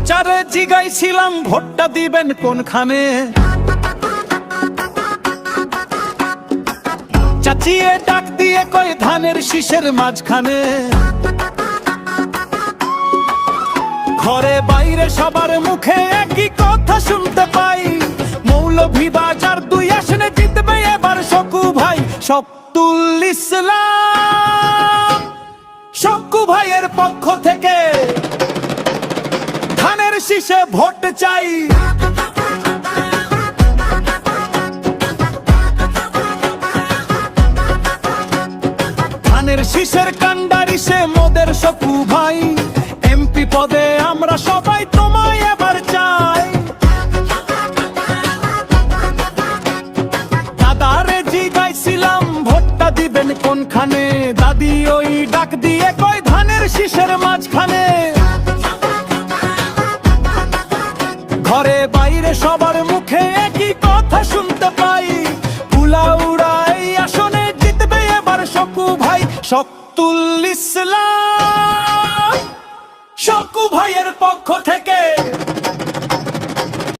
চাচারে জিগাইছিলাম ভোটটা দিবেন কোনখানে, চাচিয়ে ডাক দিয়ে কয় ধানের শীষের মাঝখানে। ঘরে বাইরে সবার মুখে একই কথা শুনতে পাই, মৌলভীবাজার 2 আসনে জিতবে এবার শকু ভাই। শক্তুল ইসলাম শকু ভাইয়ের পক্ষ থেকে ধানের শীষে ভোট চাই। ধানের শীষের কান্ডারি সে মোদের শকু ভাই, এমপি পদে আমরা সবাই তোমায় এবার চাই। দাদারে জিগাইছিলাম ভোটটা দিবেন কোনখানে, দাদি ওই ডাক দিয়ে কয় ধানের শীষের মাঝখানে। ঘরে বাইরে সবার মুখে একই কথা শুনতে পাই, উলাউড়া এই আসনে জিতবে এবার শকু ভাই। শক্তুল ইসলাম শকু ভাইয়ের পক্ষ থেকে